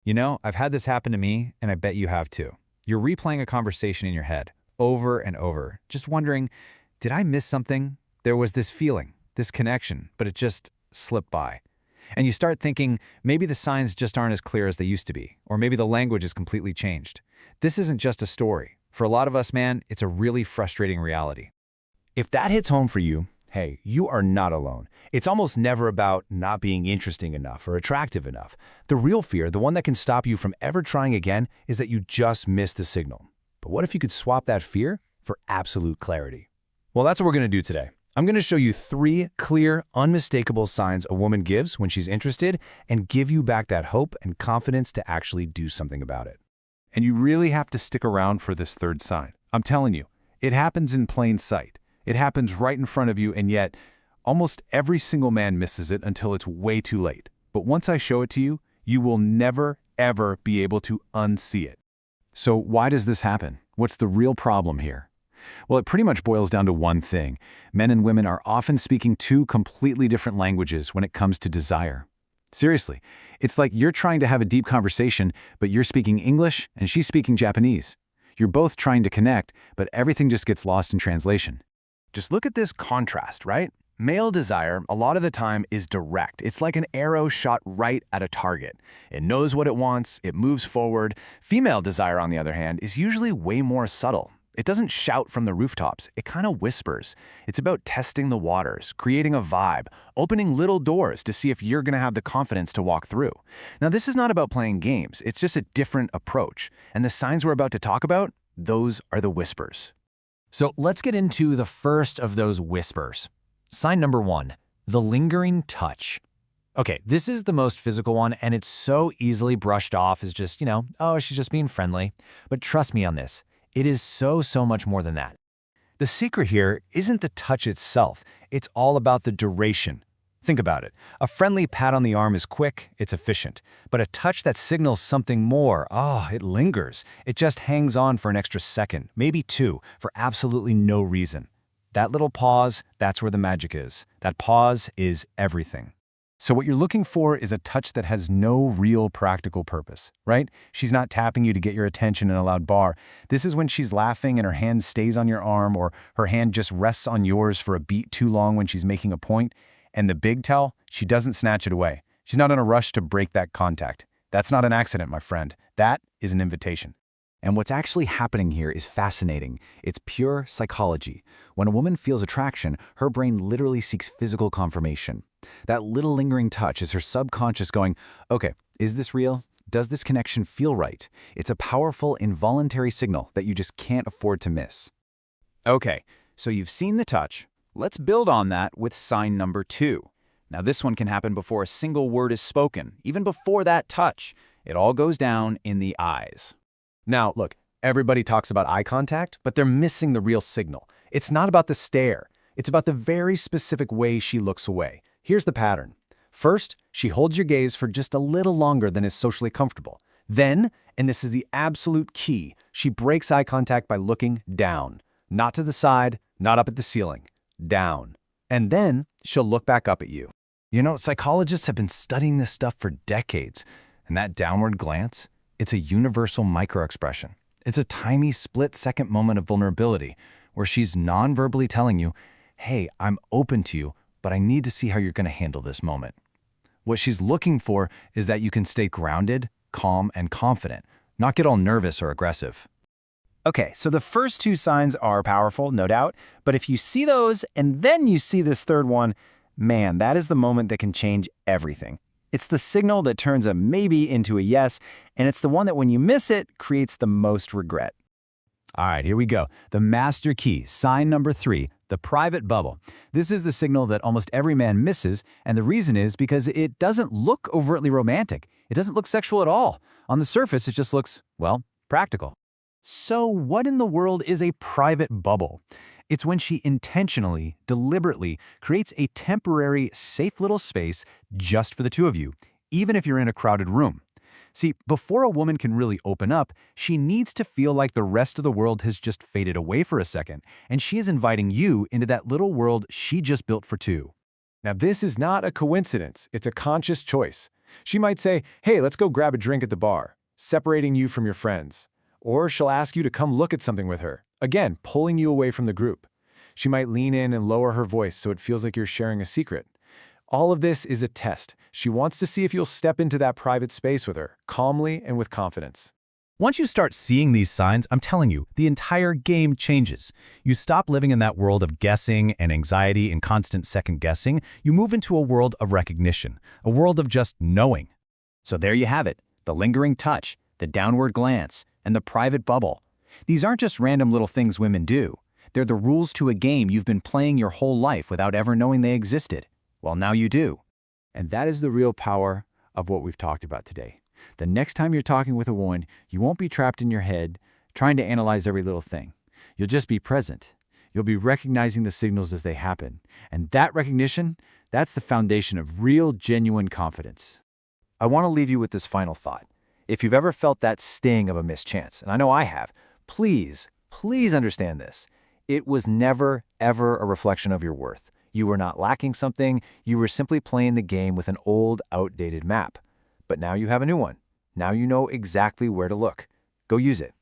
You know, I've had this happen to me, and I bet you have too. You're replaying a conversation in your head, over and over, just wondering, did I miss something? There was this feeling, this connection, but it just slipped by. And you start thinking, maybe the signs just aren't as clear as they used to be, or maybe the language is completely changed. This isn't just a story. For a lot of us, man, it's a really frustrating reality. If that hits home for you, hey, you are not alone. It's almost never about not being interesting enough or attractive enough. The real fear, the one that can stop you from ever trying again, is that you just missed the signal. But what if you could swap that fear for absolute clarity? Well, that's what we're going to do today. I'm going to show you 3 clear, unmistakable signs a woman gives when she's interested and give you back that hope and confidence to actually do something about it. And you really have to stick around for this third sign. I'm telling you, it happens in plain sight. It happens right in front of you, and yet almost every single man misses it until it's way too late. But once I show it to you, you will never, ever be able to unsee it. So why does this happen? What's the real problem here? Well, it pretty much boils down to one thing. Men and women are often speaking 2 completely different languages when it comes to desire. Seriously, it's like you're trying to have a deep conversation, but you're speaking English and she's speaking Japanese. You're both trying to connect, but everything just gets lost in translation. Just look at this contrast, right? Male desire, a lot of the time, is direct. It's like an arrow shot right at a target. It knows what it wants, it moves forward. Female desire, on the other hand, is usually way more subtle. It doesn't shout from the rooftops, it kind of whispers. It's about testing the waters, creating a vibe, opening little doors to see if you're going to have the confidence to walk through. Now, this is not about playing games, it's just a different approach. And the signs we're about to talk about, those are the whispers. So let's get into the first of those whispers. Sign number 1, the lingering touch. Okay, this is the most physical one, and it's so easily brushed off as just, oh, she's just being friendly. But trust me on this, it is so much more than that. The secret here isn't the touch itself, it's all about the duration. Think about it. A friendly pat on the arm is quick, it's efficient. But a touch that signals something more, it lingers. It just hangs on for an extra second, maybe 2, for absolutely no reason. That little pause, that's where the magic is. That pause is everything. So what you're looking for is a touch that has no real practical purpose, right? She's not tapping you to get your attention in a loud bar. This is when she's laughing and her hand stays on your arm, or her hand just rests on yours for a beat too long when she's making a point. And the big tell, she doesn't snatch it away. She's not in a rush to break that contact. That's not an accident, my friend. That is an invitation. And what's actually happening here is fascinating. It's pure psychology. When a woman feels attraction, her brain literally seeks physical confirmation. That little lingering touch is her subconscious going, okay, is this real? Does this connection feel right? It's a powerful, involuntary signal that you just can't afford to miss. Okay, so you've seen the touch. Let's build on that with sign number 2. Now this one can happen before a single word is spoken, even before that touch. It all goes down in the eyes. Now, look, everybody talks about eye contact, but they're missing the real signal. It's not about the stare. It's about the very specific way she looks away. Here's the pattern. First, she holds your gaze for just a little longer than is socially comfortable. Then, and this is the absolute key, she breaks eye contact by looking down. Not to the side, not up at the ceiling. Down. And then, she'll look back up at you. You know, psychologists have been studying this stuff for decades, and that downward glance, it's a universal microexpression. It's a tiny split-second moment of vulnerability where she's non-verbally telling you, hey, I'm open to you, but I need to see how you're going to handle this moment. What she's looking for is that you can stay grounded, calm, and confident, not get all nervous or aggressive. Okay, so the first 2 signs are powerful, no doubt, but if you see those and then you see this third one, man, that is the moment that can change everything. It's the signal that turns a maybe into a yes, and it's the one that when you miss it, creates the most regret. All right, here we go. The master key, sign number 3, the private bubble. This is the signal that almost every man misses, and the reason is because it doesn't look overtly romantic. It doesn't look sexual at all. On the surface, it just looks, well, practical. So what in the world is a private bubble? It's when she intentionally, deliberately creates a temporary, safe little space just for the 2 of you, even if you're in a crowded room. See, before a woman can really open up, she needs to feel like the rest of the world has just faded away for a second, and she is inviting you into that little world she just built for 2. Now, this is not a coincidence. It's a conscious choice. She might say, hey, let's go grab a drink at the bar, separating you from your friends. Or she'll ask you to come look at something with her, again, pulling you away from the group. She might lean in and lower her voice so it feels like you're sharing a secret. All of this is a test. She wants to see if you'll step into that private space with her, calmly and with confidence. Once you start seeing these signs, I'm telling you, the entire game changes. You stop living in that world of guessing and anxiety and constant second-guessing. You move into a world of recognition, a world of just knowing. So there you have it, the lingering touch, the downward glance, and the private bubble. These aren't just random little things women do. They're the rules to a game you've been playing your whole life without ever knowing they existed. Well, now you do. And that is the real power of what we've talked about today. The next time you're talking with a woman, you won't be trapped in your head trying to analyze every little thing. You'll just be present. You'll be recognizing the signals as they happen. And that recognition, that's the foundation of real, genuine confidence. I want to leave you with this final thought. If you've ever felt that sting of a mischance, and I know I have, please understand this. It was never, ever a reflection of your worth. You were not lacking something. You were simply playing the game with an old, outdated map. But now you have a new one. Now you know exactly where to look. Go use it.